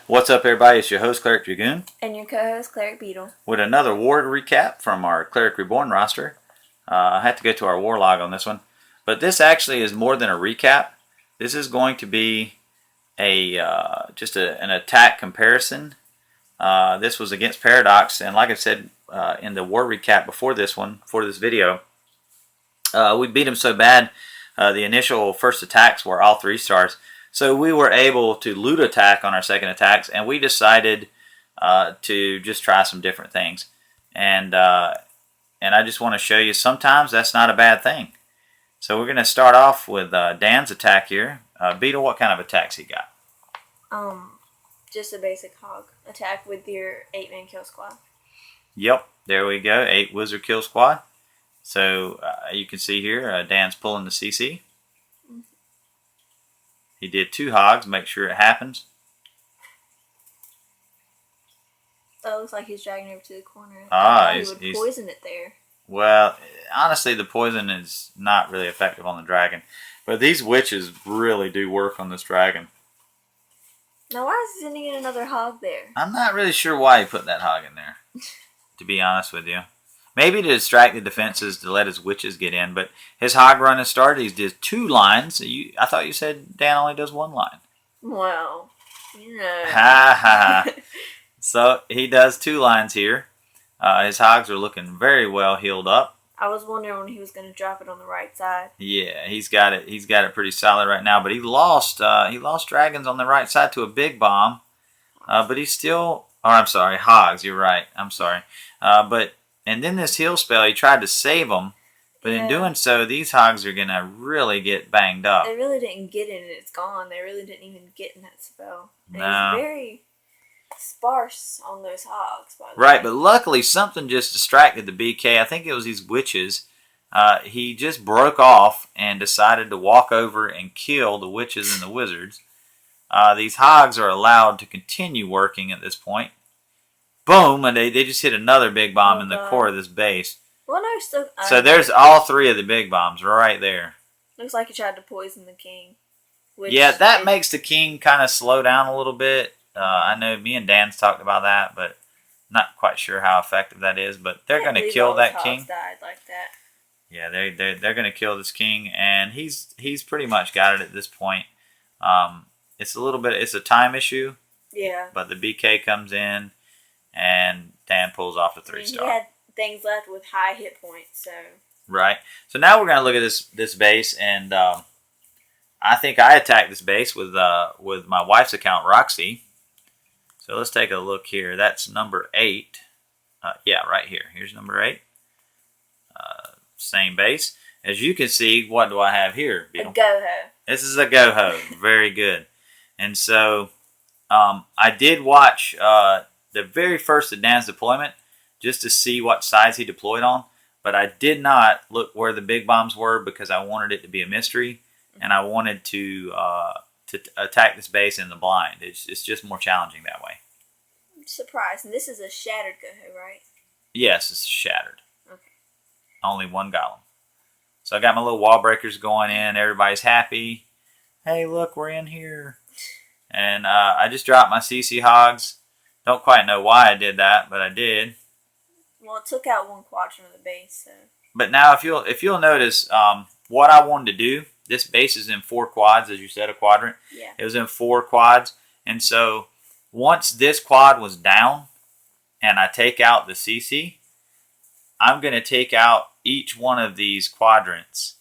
What's up, everybody? It's your host, Cleric Dragoon, and your co-host, Cleric Beetle, with another Ward recap from our Cleric Reborn roster. I had to go to our war log on this one, but this actually is more than a recap. This is going to be an attack comparison. This was against Paradox, and like I said in the war recap before this video, we beat him so bad. The initial first attacks were all 3 stars. So we were able to loot attack on our second attacks, and we decided to just try some different things. And I just want to show you sometimes that's not a bad thing. So we're going to start off with Dan's attack here. Beetle, what kind of attacks he got? Just a basic hog attack with your 8-man kill squad. Yep, there we go, 8 wizard kill squad. So you can see here, Dan's pulling the CC. He did 2 hogs, make sure it happens. Oh, it looks like he's dragging over to the corner. He would poison it there. Well, honestly, the poison is not really effective on the dragon. But these witches really do work on this dragon. Now, why is he sending in another hog there? I'm not really sure why he put that hog in there, to be honest with you. Maybe to distract the defenses to let his witches get in, but his hog run has started. He did 2 lines. I thought you said Dan only does 1 line. Well, you know. Ha ha ha. So he does 2 lines here. His hogs are looking very well healed up. I was wondering when he was going to drop it on the right side. Yeah, he's got it. He's got it pretty solid right now. But he lost dragons on the right side to a big bomb. But he's still. Oh, I'm sorry, hogs. You're right. I'm sorry. And then this heal spell, he tried to save them, but in doing so, these hogs are going to really get banged up. They really didn't get it, and it's gone. They really didn't even get in that spell. And no. It was very sparse on those hogs, by the way. Right, but luckily, something just distracted the BK. I think it was these witches. He just broke off and decided to walk over and kill the witches and the wizards. These hogs are allowed to continue working at this point. Boom, and they just hit another big bomb in the core of this base. Well, no, so there's all 3 of the big bombs right there. Looks like he tried to poison the king. Yeah, that makes the king kind of slow down a little bit. I know me and Dan's talked about that, but not quite sure how effective that is. But they're going to kill that king. Died like that. Yeah, they're going to kill this king, and he's pretty much got it at this point. It's a time issue. Yeah. But the BK comes in. And Dan pulls off the 3-star. He had things left with high hit points, so. Right. So now we're going to look at this base, and I think I attacked this base with my wife's account, Roxy. So let's take a look here. That's number 8. Yeah, right here. Here's number 8. Same base. As you can see, what do I have here, Beetle? A Goho. This is a Goho. Very good. And so I did watch the very first of Dan's deployment, just to see what sides he deployed on. But I did not look where the big bombs were because I wanted it to be a mystery, and I wanted to attack this base in the blind. It's just more challenging that way. I'm surprised. And this is a shattered Goho, right? Yes, it's shattered. Okay. Only 1 golem. So I got my little wall breakers going in. Everybody's happy. Hey, look, we're in here. And I just dropped my CC hogs. Don't quite know why I did that, but I did. Well, it took out 1 quadrant of the base. So. But now, if you'll notice, what I wanted to do, this base is in 4 quads, as you said, a quadrant. Yeah. It was in 4 quads, and so once this quad was down, and I take out the CC, I'm going to take out each one of these quadrants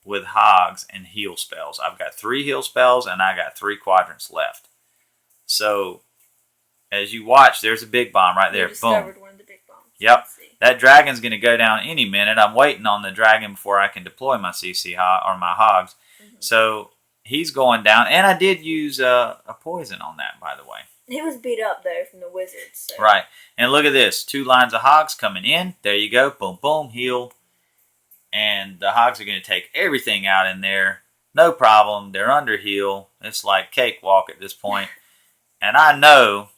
with hogs and heal spells. I've got 3 heal spells, and I got 3 quadrants left. So as you watch, there's a big bomb right there. Boom. One of the big bombs. Yep. That dragon's going to go down any minute. I'm waiting on the dragon before I can deploy my CC or my hogs. Mm-hmm. So he's going down. And I did use a poison on that, by the way. He was beat up, though, from the wizards. So. Right. And look at this. 2 lines of hogs coming in. There you go. Boom, boom, heal. And the hogs are going to take everything out in there. No problem. They're under heal. It's like cakewalk at this point. And I know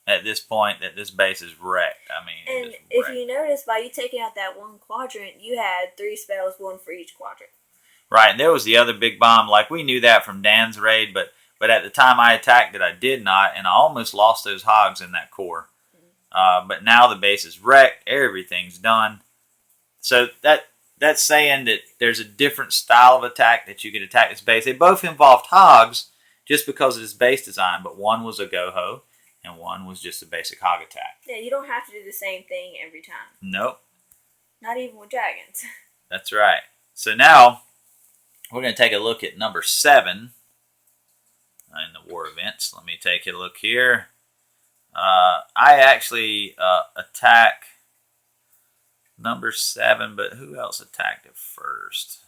at this point that this base is wrecked. I mean, and if you notice, by you taking out that 1 quadrant, you had 3 spells, 1 for each quadrant. Right. And there was the other big bomb. Like, we knew that from Dan's raid, but But at the time I attacked it, I did not, and I almost lost those hogs in that core. But now the base is wrecked. Everything's done. So that's saying that there's a different style of attack that you could attack this base. They both involved hogs just because of this base design, but one was a go-ho and one was just a basic hog attack. Yeah, you don't have to do the same thing every time. Nope. Not even with dragons. That's right. So now we're going to take a look at number 7 in the war events. Let me take a look here. I actually attack number 7, but who else attacked it first?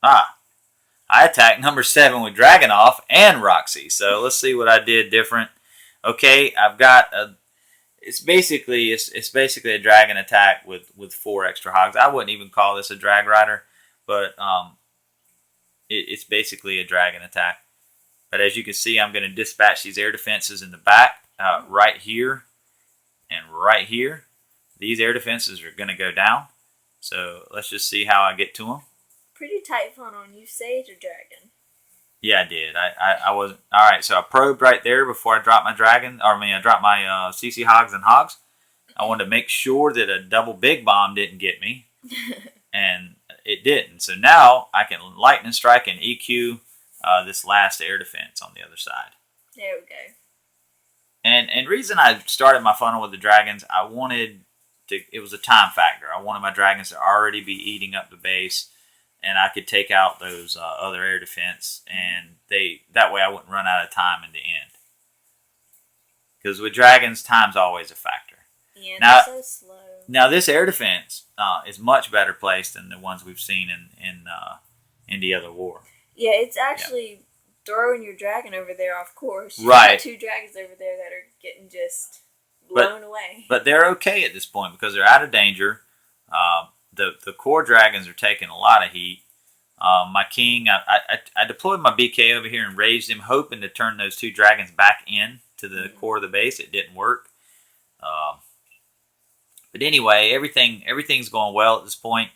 I attacked number 7 with Dragunov and Roxy. So let's see what I did different. Okay, I've got it's basically a dragon attack with 4 extra hogs. I wouldn't even call this a drag rider, but it's basically a dragon attack. But as you can see, I'm going to dispatch these air defenses in the back, right here and right here. These air defenses are going to go down. So let's just see how I get to them. Pretty tight funnel, and you saved your dragon. Yeah, I did. I wasn't. All right, so I probed right there before I dropped my dragon. I dropped my CC hogs and hogs. I wanted to make sure that a double big bomb didn't get me, and it didn't. So now I can lightning strike and EQ this last air defense on the other side. There we go. And reason I started my funnel with the dragons, I wanted to. It was a time factor. I wanted my dragons to already be eating up the base, and I could take out those other air defense, and that way I wouldn't run out of time in the end. Because with dragons, time's always a factor. Yeah, Now, they're so slow. Now this air defense is much better placed than the ones we've seen in the other war. Yeah, it's actually throwing your dragon over there off course. You Right. got 2 dragons over there that are getting just blown away. But they're okay at this point because they're out of danger. The core dragons are taking a lot of heat. My king, I deployed my BK over here and raised him, hoping to turn those 2 dragons back in to the core of the base. It didn't work. But anyway, everything's going well at this point.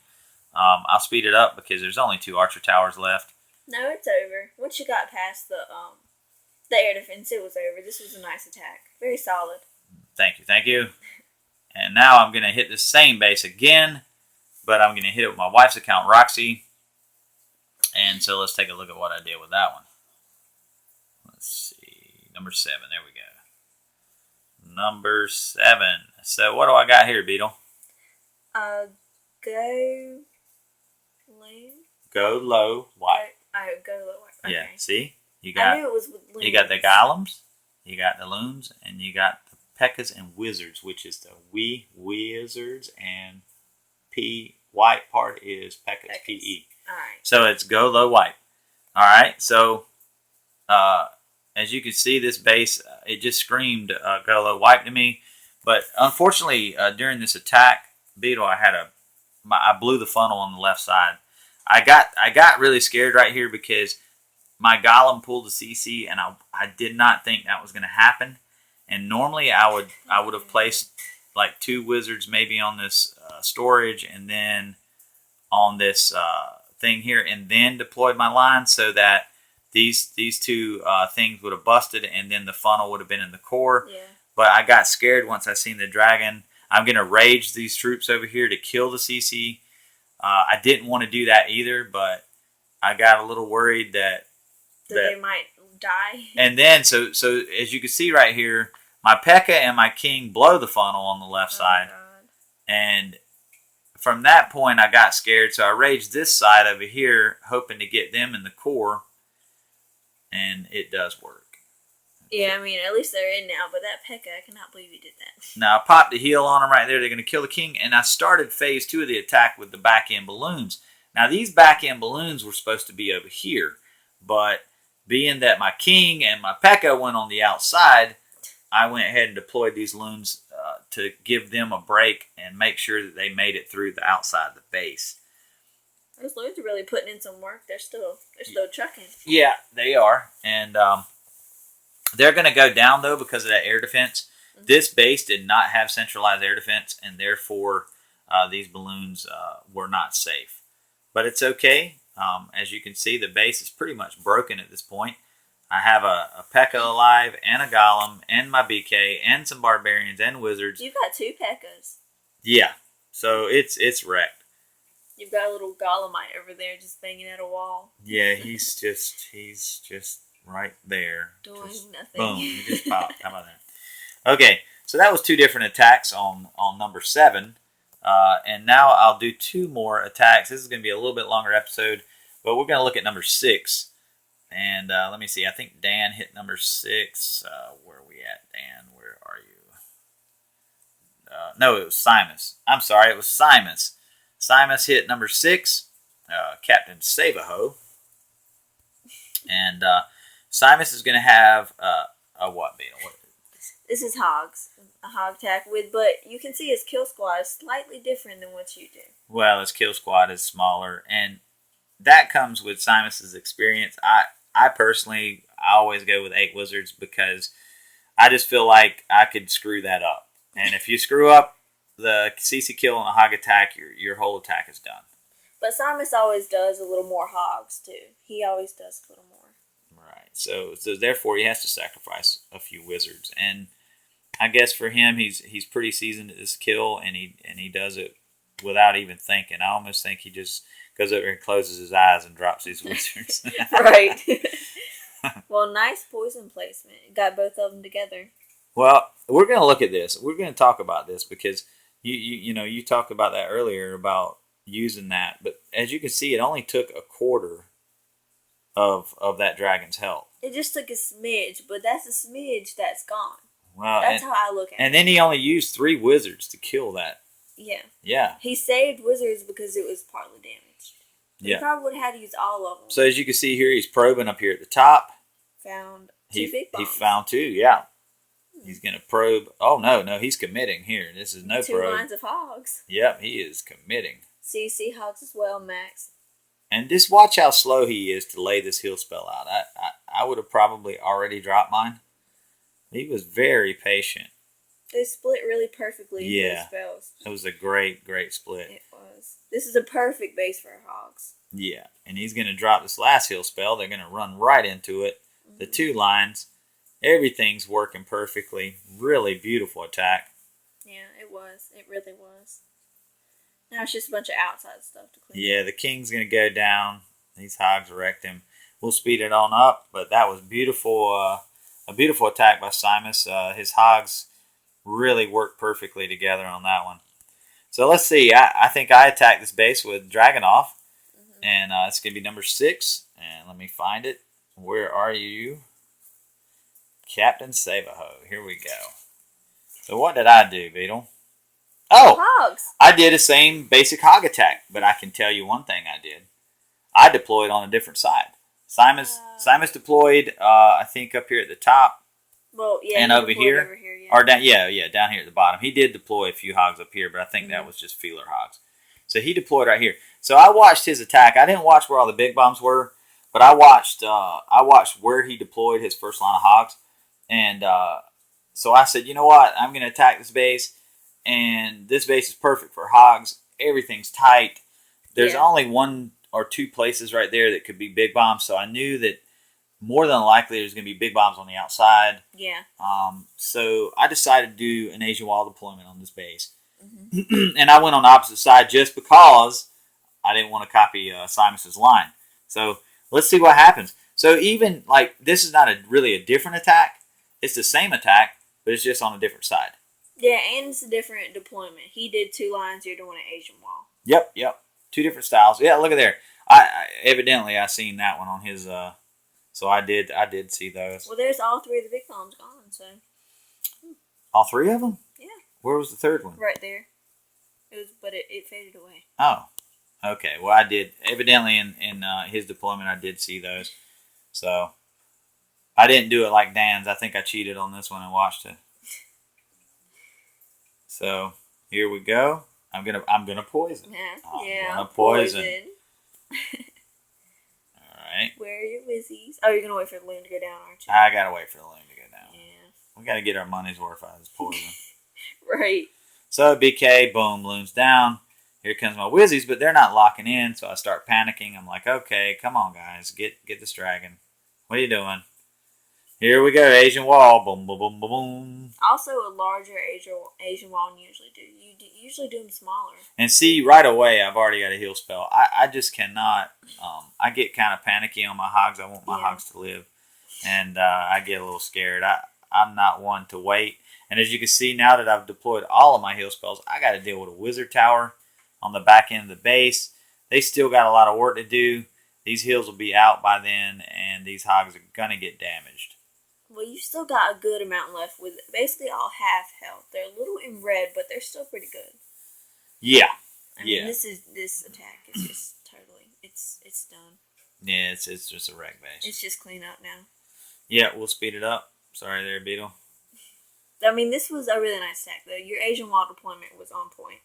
I'll speed it up because there's only 2 archer towers left. No, it's over. Once you got past the air defense, it was over. This was a nice attack. Very solid. Thank you. And now I'm going to hit the same base again, but I'm going to hit it with my wife's account, Roxy. And so let's take a look at what I did with that one. Let's see. Number 7. There we go. Number 7. So what do I got here, Beetle? Go low. Go low, white. Go low, white. Okay. Yeah, see? I knew it was with loons. You got the golems, you got the loons, and you got the P.E.K.K.A.s and wizards, which is the wizards, and white part is P.E.K.K.A.s, P.E. Alright. So it's go low white. Alright, so as you can see, this base, it just screamed go low white to me. But unfortunately, during this attack, Beetle, I blew the funnel on the left side. I got really scared right here because my golem pulled the CC, and I did not think that was going to happen. And normally I would have placed like 2 wizards maybe on this storage, and then on this thing here, and then deployed my line so that these 2 things would have busted, and then the funnel would have been in the core. Yeah. But I got scared once I seen the dragon. I'm going to rage these troops over here to kill the CC. I didn't want to do that either, but I got a little worried that they might die. And then, so as you can see right here, my P.E.K.K.A. and my king blow the funnel on the left side. God. And from that point, I got scared, so I raged this side over here, hoping to get them in the core. And it does work. Yeah, I mean, at least they're in now, but that P.E.K.K.A., I cannot believe you did that. Now, I popped the heal on them right there. They're going to kill the king. And I started phase 2 of the attack with the back-end balloons. Now, these back-end balloons were supposed to be over here. But being that my king and my P.E.K.K.A. went on the outside, I went ahead and deployed these loons to give them a break and make sure that they made it through the outside of the base. Those loons are really putting in some work. They're still chucking. Yeah, they are. And they're going to go down, though, because of that air defense. Mm-hmm. This base did not have centralized air defense, and therefore these balloons were not safe. But it's okay. As you can see, the base is pretty much broken at this point. I have a P.E.K.K.A alive, and a Golem, and my BK, and some Barbarians, and Wizards. You've got 2 P.E.K.K.A s. Yeah, so it's wrecked. You've got a little Golemite over there just banging at a wall. Yeah, he's just right there. Doing nothing. Boom, he just popped. How about that? Okay, so that was 2 different attacks on number 7. And now I'll do 2 more attacks. This is going to be a little bit longer episode, but we're going to look at number 6. And let me see. I think Dan hit number 6. Where are we at, Dan? Where are you? No, it was Simus. I'm sorry, it was Simus. Simus hit number 6. Captain Savaho. And Simus is going to have a what, Beetle? What? This is Hogs. A Hog attack with, but you can see his kill squad is slightly different than what you do. Well, his kill squad is smaller, and that comes with Simus's experience. I personally, I always go with 8 Wizards because I just feel like I could screw that up. And if you screw up the CC kill and a Hog attack, your whole attack is done. But Simus always does a little more Hogs too. He always does a little more. Right. So therefore, he has to sacrifice a few Wizards, and I guess for him, he's pretty seasoned at this kill, and he does it without even thinking. I almost think he just goes over and closes his eyes and drops these Wizards. Right. Well, nice poison placement. Got both of them together. Well, we're going to look at this. We're going to talk about this because you talked about that earlier about using that, but as you can see, it only took a quarter of that dragon's health. It just took a smidge, but that's a smidge that's gone. Well, that's how I look at it. And then he only used 3 Wizards to kill that. Yeah. Yeah. He saved Wizards because it was partly damaged. Yeah. He probably would have had to use all of them. So as you can see here, he's probing up here at the top. Found 2 big bombs. He found 2, yeah. He's going to probe. Oh, no, he's committing here. This is no 2 probe. 2 lines of Hogs. Yep, he is committing. CC Hogs as well, Max. And just watch how slow he is to lay this heal spell out. I would have probably already dropped mine. He was very patient. They split really perfectly. Yeah. Spells. It was a great split. It was. This is a perfect base for Hogs. Yeah, and he's going to drop this last heal spell. They're going to run right into it. Mm-hmm. The 2 lines. Everything's working perfectly. Really beautiful attack. Yeah, it was. It really was. Now it's just a bunch of outside stuff to clean. Yeah, the king's going to go down. These Hogs wrecked him. We'll speed it on up, but that was beautiful. A beautiful attack by Simus. His Hogs really worked perfectly together on that one. So let's see. I think I attacked this base with Dragunov. Mm-hmm. And it's going to be number 6. And let me find it. Where are you? Captain Savaho. Here we go. So what did I do, Beetle? Oh! Hogs. I did the same basic Hog attack. But I can tell you one thing I did. I deployed on a different side. Simus deployed, I think, up here at the top. Well, yeah, and over here, yeah. Or down, down here at the bottom. He did deploy a few Hogs up here, but I think that was just feeler Hogs. So he deployed right here. So I watched his attack. I didn't watch where all the big bombs were, but I watched where he deployed his first line of Hogs, and so I said, you know what? I'm going to attack this base, and this base is perfect for Hogs. Everything's tight. There's only 1 or 2 places right there that could be big bombs, so I knew that more than likely there's going to be big bombs on the outside. Yeah. So I decided to do an Asian wall deployment on this base. Mm-hmm. And I went on the opposite side just because I didn't want to copy Simus's line. So let's see what happens. So even, like, this is not really a different attack. It's the same attack, but it's just on a different side. Yeah, and it's a different deployment. He did 2 lines, you're doing an Asian wall. Yep. 2 different styles. Yeah, look at there. I evidently I seen that one on his. So I did see those. Well, there's all 3 of the big bombs gone. So. All 3 of them? Yeah. Where was the 3rd one? Right there. But it faded away. Oh, okay. Well, I did evidently in his deployment. I did see those. So I didn't do it like Dan's. I think I cheated on this one and watched it. So here we go. I'm gonna poison. Yeah. I'm gonna poison. All right. Where are your Wizzies? Oh, you're gonna wait for the loon to go down, aren't you? I gotta wait for the loon to go down. Yeah. We gotta get our money's worth out of this poison. Right. So BK, boom, loon's down. here comes my Wizzies, but they're not locking in, so I start panicking. I'm like, okay, come on, guys, get this dragon. What are you doing? Here we go, Asian wall. Boom, boom, boom, boom, boom. Also, a larger Asian wall than you usually do. You usually do them smaller. And see, right away, I've already got a heal spell. I just cannot. I get kind of panicky on my hogs. I want my hogs to live. And I get a little scared. I'm not one to wait. And as you can see, now that I've deployed all of my heal spells, I got to deal with a wizard tower on the back end of the base. They still got a lot of work to do. These heals will be out by then, and these hogs are going to get damaged. Well, you still got a good amount left with basically all half health. They're a little in red, but they're still pretty good. Yeah. I mean, this attack is just totally, it's done. Yeah, it's just a wreck base. It's just clean up now. Yeah, we'll speed it up. Sorry there, Beetle. I mean, this was a really nice attack, though. Your Asian wall deployment was on point.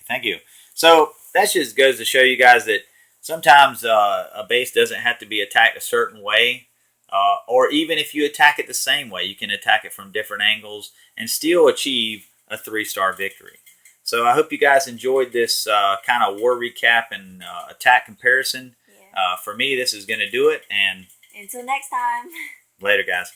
Thank you. So that just goes to show you guys that sometimes a base doesn't have to be attacked a certain way. Or even if you attack it the same way, you can attack it from different angles and still achieve a 3-star victory. So I hope you guys enjoyed this kind of war recap and attack comparison. Yeah. For me, this is going to do it. And until next time. Later, guys.